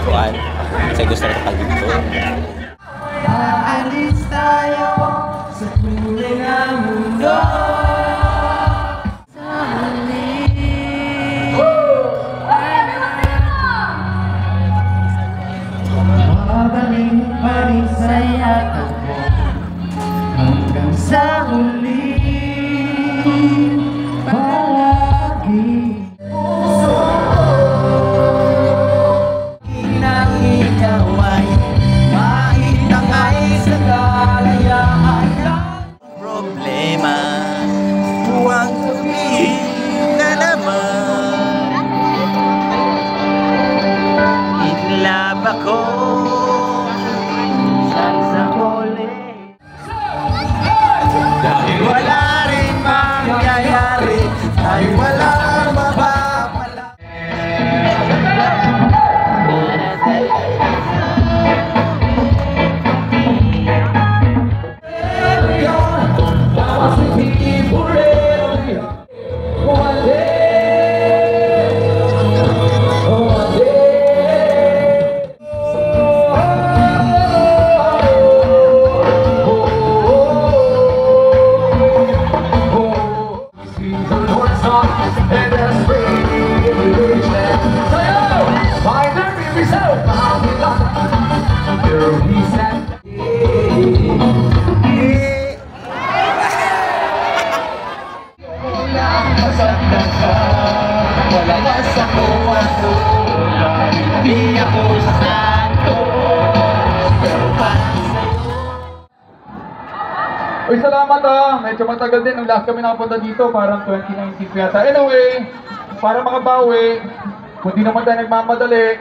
kuan. Kasi gusto ko pagdito. Aalis tayo sa tunay na mundo. Sa huli babalik pa rin sa yakap mo hanggang sa huli. Palagi puso nang ikaw ay maitangay sa kalayaan ng Problema, huwag sabihin na naman. Inlab ako sa huli. Dahil wala rin mangyayari ay wala mapapala. Wala na sa kuwato, hindi ako santo, pero parang sa'yo. Uy, salamat medyo matagal din. Nung last kami nakapunta dito, parang 2019 yata. Anyway, para makabawi, kung di naman tayo nagmamadali,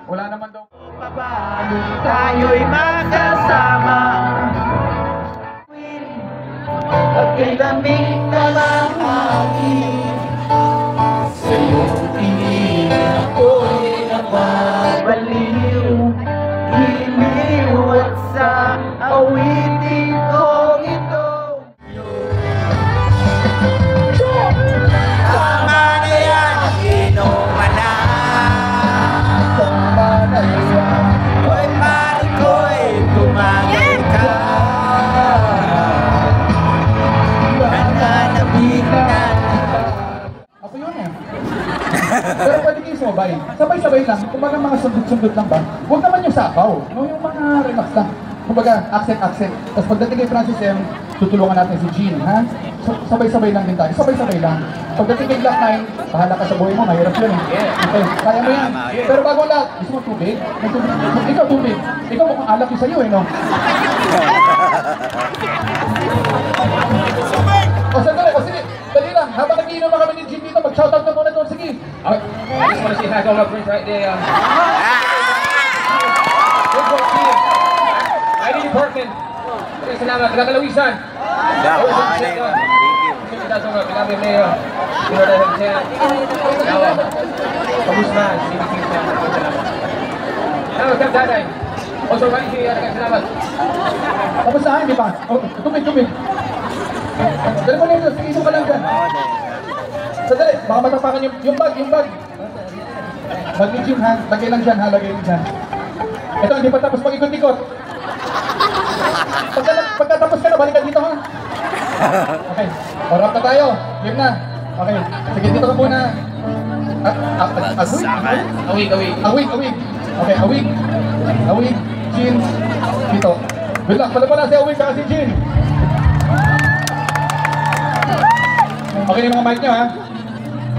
wala naman daw. Paano tayo'y makasama? At kay lamig na lang hangin sa iyong tingin ako'y napabaliw. Hiliw at sa awitin kong ito. Tama na yan, inuman na. Tama na yan, hoy pare ko'y tumagal ka. Ako yun eh. Pero pwede kayo sumabay. Sabay-sabay lang. Kumbaga mga sundot-sundot lang ba? Huwag naman yung sapaw. No, yung mga relax lang. Kumbaga, accent. Tapos pagdating kay Francis M, tutulungan natin si Jean, ha? So, sabay-sabay lang din tayo. Sabay-sabay lang. Pagdating kay Black 9, bahala ka sa buhay mo. Mahirap yun eh. Okay, kaya mo yan. Pero bago lahat, gusto mo tubig? May tubig. Ikaw tubig. Ikaw mukhang alak yung sa'yo eh, no? O sandali, o sige. Dali lang. Habang nag-iinom na kami ni Jean dito, mag-shoutout ka muna doon. Sige. I just want to say hi to all our friends right there. ID department. Salamat. Tagalawisan. Tapos saan, di ba? Oh, tubig. Dali mo nito, sige, ka lang dyan. Sandali, baka matapakan yung bag. Bag ni Jim ha, lagay lang dyan ha, lagay lang dyan. Ito, hindi pa tapos mag-ikot-ikot. Pagkatapos ka na, balik ka dito ha. Okay, orap na tayo. Game na. Okay, sige, dito ka muna. Awig. Okay, awig. Jin. Dito. Good luck, pala si awig ka si Jin. Okay na yung mga mic nyo ha.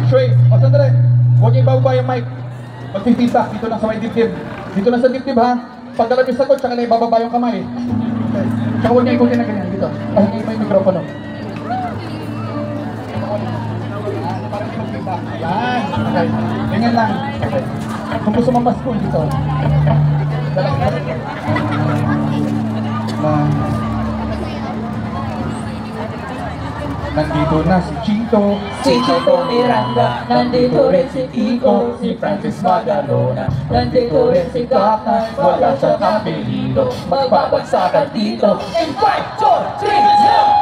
Shui, o sandali. Huwag yung bababa yung mic. Mag-feedback dito lang sa may dibdib. Dito lang sa dibdib ha. Pagkalap yung sagot, tsaka na ibababa yung kamay. Okay. Tsaka huwag niya ikutin na ganyan dito. Pahingi mo yung mikropono. Yan. Okay. Ganyan lang. Okay. Kung gusto mong mas cool dito. Nandito na si Chito, Si Chito Miranda, nandito rin si Kiko, si Francis Magalona, nandito rin si Kakay, wala siyang apelido, magbabagsakan dito. In 5, 4, 3, 0!